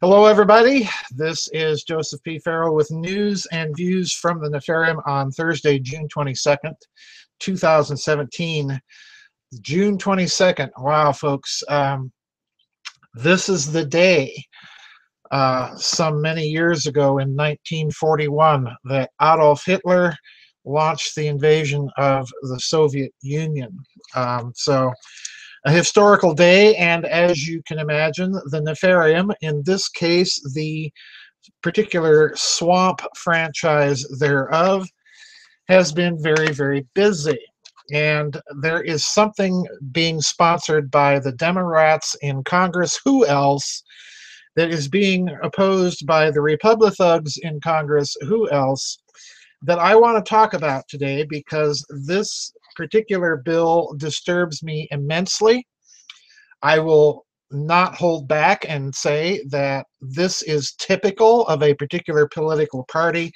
Hello, everybody. This is Joseph P. Farrell with news and views from the Nefarium on Thursday, June 22nd, 2017. June 22nd. Wow, folks. This is the day, some many years ago in 1941, that Adolf Hitler launched the invasion of the Soviet Union. So a historical day, and as you can imagine, the Nefarium, in this case, the particular swamp franchise thereof, has been very, very busy. And there is something being sponsored by the Democrats in Congress, who else, that is being opposed by the Republiththugs in Congress, who else, that I want to talk about today because this particular bill disturbs me immensely. I will not hold back and say that this is typical of a particular political party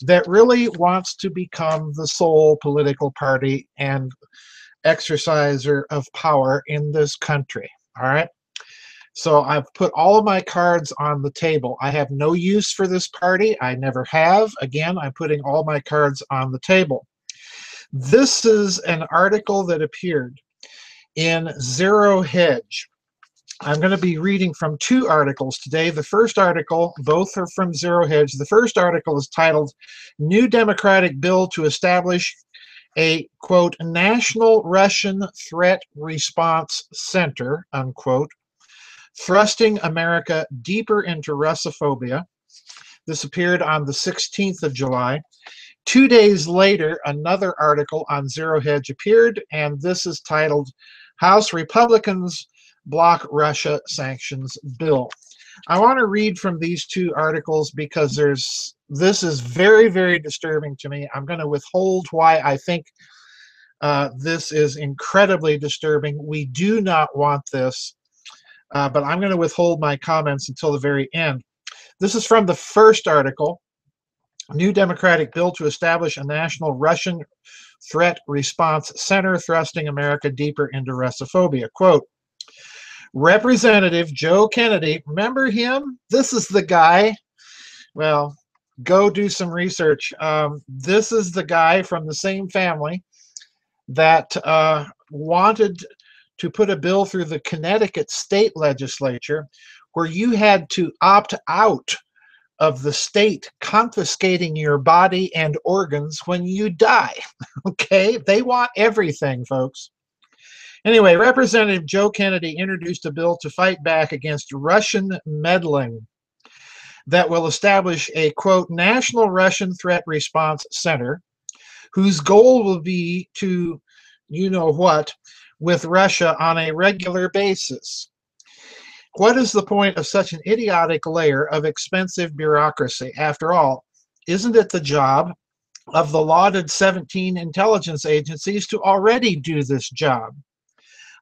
that really wants to become the sole political party and exerciser of power in this country. All right. So I've put all of my cards on the table. I have no use for this party. I never have. Again, I'm putting all my cards on the table. This is an article that appeared in Zero Hedge. I'm going to be reading from two articles today. The first article, both are from Zero Hedge. The first article is titled, New Democratic Bill to Establish a, quote, National Russian Threat Response Center, unquote, thrusting America deeper into Russophobia. This appeared on the 16th of July. 2 days later, another article on Zero Hedge appeared, and this is titled, House Republicans Block Russia Sanctions Bill. I want to read from these two articles because this is very, very disturbing to me. I'm going to withhold why I think this is incredibly disturbing. We do not want this. But I'm going to withhold my comments until the very end. This is from the first article, New Democratic Bill to Establish a National Russian Threat Response Center, Thrusting America Deeper into Russophobia. Quote, Representative Joe Kennedy, remember him? This is the guy. Well, go do some research. This is the guy from the same family that wanted to put a bill through the Connecticut state legislature where you had to opt out of the state confiscating your body and organs when you die. Okay? They want everything, folks. Anyway, Representative Joe Kennedy introduced a bill to fight back against Russian meddling that will establish a, quote, National Russian Threat Response Center, whose goal will be to, you know what, with Russia on a regular basis. What is the point of such an idiotic layer of expensive bureaucracy? After all, isn't it the job of the lauded 17 intelligence agencies to already do this job?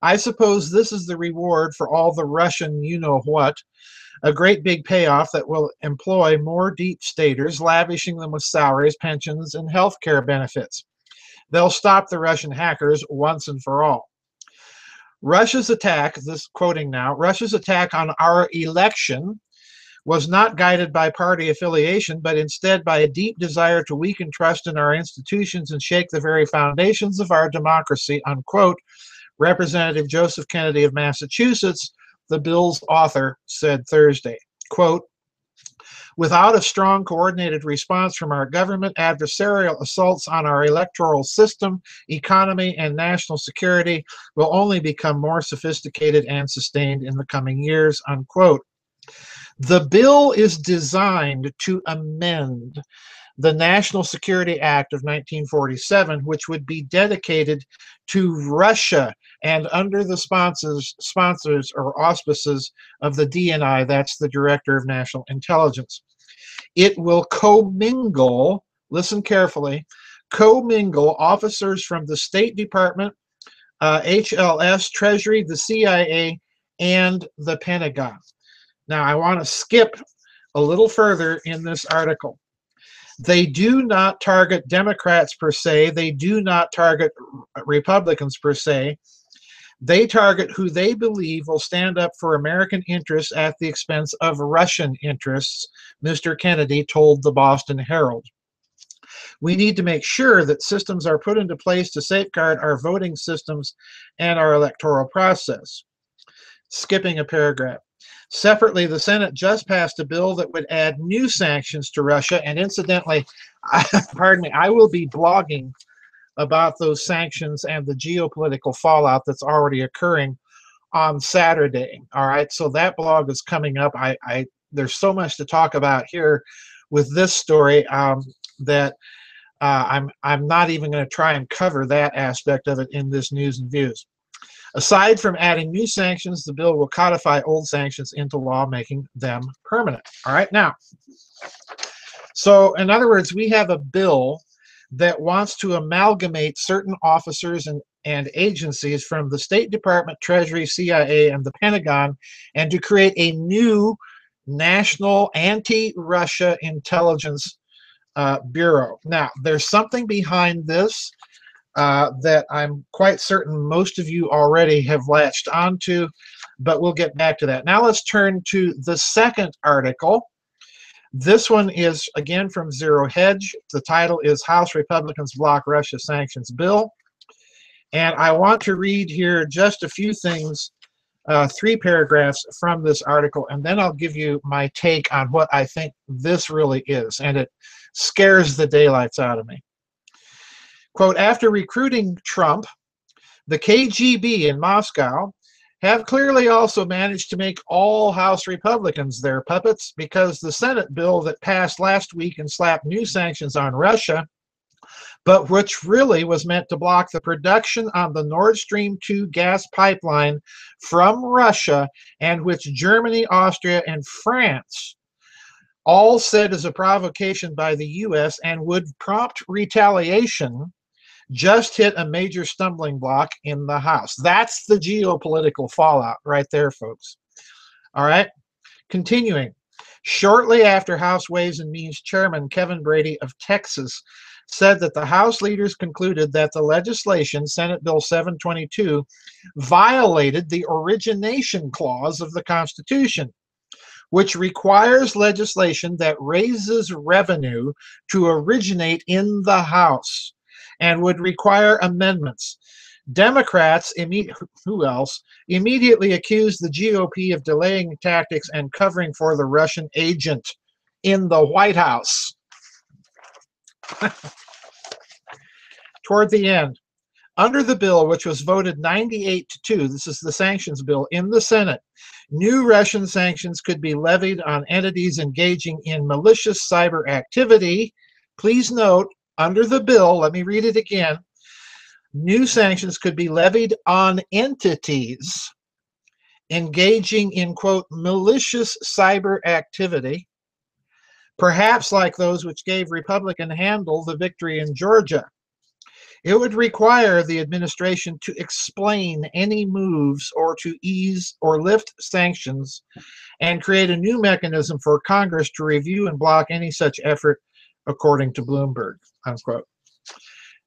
I suppose this is the reward for all the Russian you-know-what, a great big payoff that will employ more deep staters, lavishing them with salaries, pensions, and health care benefits. They'll stop the Russian hackers once and for all. Russia's attack, this quoting now, Russia's attack on our election was not guided by party affiliation, but instead by a deep desire to weaken trust in our institutions and shake the very foundations of our democracy, unquote, Representative Joseph Kennedy of Massachusetts, the bill's author, said Thursday. Quote, without a strong coordinated response from our government, adversarial assaults on our electoral system, economy, and national security will only become more sophisticated and sustained in the coming years, unquote. The bill is designed to amend the National Security Act of 1947, which would be dedicated to Russia and under the sponsors or auspices of the DNI, that's the Director of National Intelligence. It will commingle, listen carefully, commingle officers from the State Department, HLS, Treasury, the CIA, and the Pentagon. Now, I want to skip a little further in this article. They do not target Democrats per se. They do not target Republicans per se. They target who they believe will stand up for American interests at the expense of Russian interests, Mr. Kennedy told the Boston Herald. We need to make sure that systems are put into place to safeguard our voting systems and our electoral process. Skipping a paragraph. Separately, the Senate just passed a bill that would add new sanctions to Russia. And incidentally, pardon me, I will be blogging about those sanctions and the geopolitical fallout that's already occurring on Saturday. All right, so that blog is coming up. There's so much to talk about here with this story that I'm not even going to try and cover that aspect of it in this news and views. Aside from adding new sanctions, the bill will codify old sanctions into law, making them permanent. All right, now, so in other words, we have a bill that wants to amalgamate certain officers and agencies from the State Department, Treasury, CIA, and the Pentagon, and to create a new national anti-Russia intelligence bureau. Now, there's something behind this that I'm quite certain most of you already have latched onto, but we'll get back to that. Now let's turn to the second article. This one is, again, from Zero Hedge. The title is House Republicans Block Russia Sanctions Bill. And I want to read here just a few things, 3 paragraphs from this article, and then I'll give you my take on what I think this really is. And it scares the daylights out of me. Quote, after recruiting Trump, the KGB in Moscow have clearly also managed to make all House Republicans their puppets, because the Senate bill that passed last week and slapped new sanctions on Russia, but which really was meant to block the production on the Nord Stream 2 gas pipeline from Russia, and which Germany, Austria, and France all said is a provocation by the U.S. and would prompt retaliation, just hit a major stumbling block in the House. That's the geopolitical fallout right there, folks. All right, continuing. Shortly after House Ways and Means Chairman Kevin Brady of Texas said that the House leaders concluded that the legislation, Senate Bill 722, violated the origination clause of the Constitution, which requires legislation that raises revenue to originate in the House and would require amendments. Democrats, who else, immediately accused the GOP of delaying tactics and covering for the Russian agent in the White House. Toward the end, under the bill, which was voted 98-2, this is the sanctions bill, in the Senate, new Russian sanctions could be levied on entities engaging in malicious cyber activity. Please note, under the bill, let me read it again, new sanctions could be levied on entities engaging in, quote, malicious cyber activity, perhaps like those which gave Republican Handel the victory in Georgia. It would require the administration to explain any moves or to ease or lift sanctions and create a new mechanism for Congress to review and block any such effort, according to Bloomberg, unquote.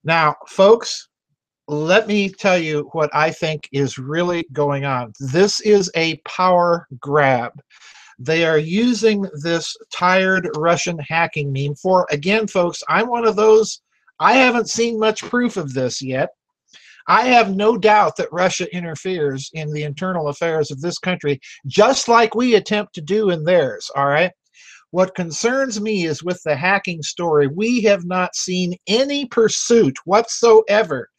Now, folks, let me tell you what I think is really going on. This is a power grab. They are using this tired Russian hacking meme for, again, folks, I'm one of those, I haven't seen much proof of this yet. I have no doubt that Russia interferes in the internal affairs of this country, just like we attempt to do in theirs, all right? What concerns me is with the hacking story, we have not seen any pursuit whatsoever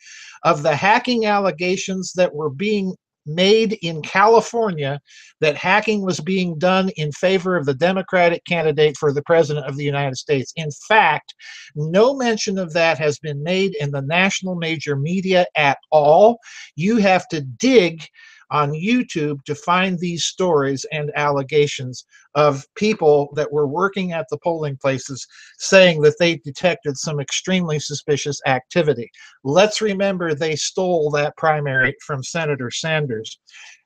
of the hacking allegations that were being made in California, that hacking was being done in favor of the Democratic candidate for the President of the United States. In fact, no mention of that has been made in the national major media at all. You have to dig on YouTube to find these stories and allegations of people that were working at the polling places saying that they detected some extremely suspicious activity. Let's remember they stole that primary from Senator Sanders,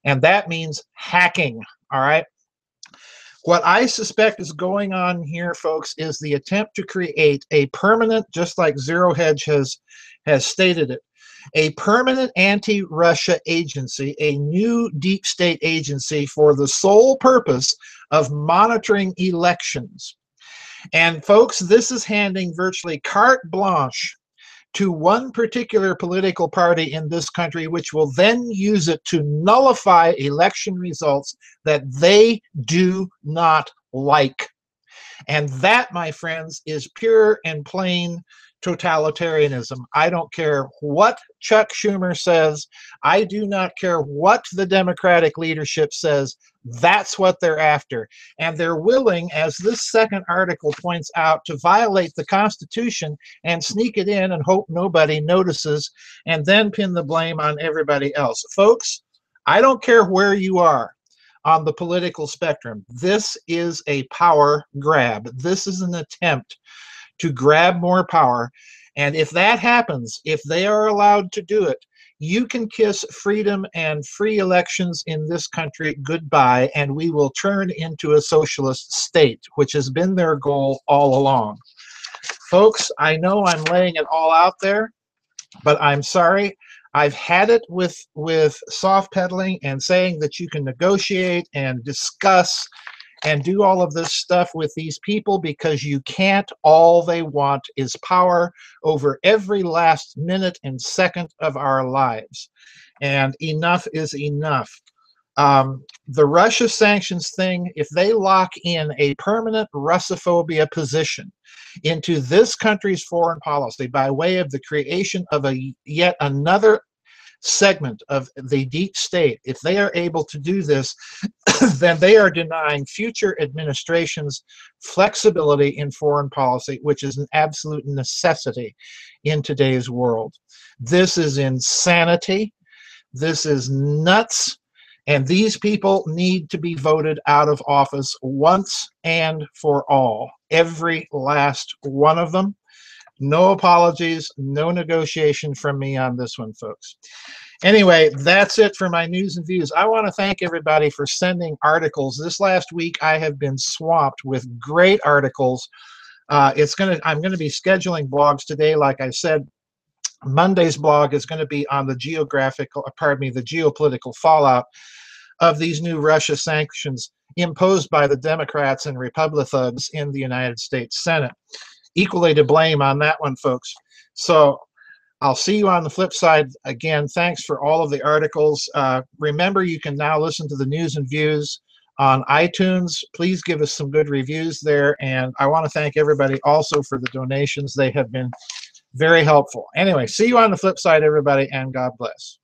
and that means hacking, all right? What I suspect is going on here, folks, is the attempt to create a permanent, just like Zero Hedge has stated it, a permanent anti-Russia agency, a new deep state agency for the sole purpose of monitoring elections. And folks, this is handing virtually carte blanche to one particular political party in this country, which will then use it to nullify election results that they do not like. And that, my friends, is pure and plain totalitarianism. I don't care what Chuck Schumer says. I do not care what the Democratic leadership says. That's what they're after. And they're willing, as this second article points out, to violate the Constitution and sneak it in and hope nobody notices and then pin the blame on everybody else. Folks, I don't care where you are on the political spectrum. This is a power grab. This is an attempt to grab more power. And if that happens, if they are allowed to do it, you can kiss freedom and free elections in this country goodbye, and we will turn into a socialist state, which has been their goal all along. Folks, I know I'm laying it all out there, but I'm sorry. I've had it with soft pedaling and saying that you can negotiate and discuss and do all of this stuff with these people because you can't. All they want is power over every last minute and second of our lives. And enough is enough. The Russia sanctions thing, if they lock in a permanent Russophobia position into this country's foreign policy by way of the creation of yet another segment of the deep state, if they are able to do this, then they are denying future administrations flexibility in foreign policy, which is an absolute necessity in today's world. This is insanity. This is nuts. And these people need to be voted out of office once and for all. Every last one of them. No apologies, no negotiation from me on this one, folks. Anyway, that's it for my news and views. I want to thank everybody for sending articles. This last week, I have been swamped with great articles. I'm going to be scheduling blogs today. Like I said, Monday's blog is going to be on the geopolitical fallout of these new Russia sanctions imposed by the Democrats and Republicans in the United States Senate. Equally to blame on that one, folks. So I'll see you on the flip side. Again, thanks for all of the articles. Remember, you can now listen to the news and views on iTunes. Please give us some good reviews there. And I want to thank everybody also for the donations. They have been very helpful. Anyway, see you on the flip side, everybody, and God bless.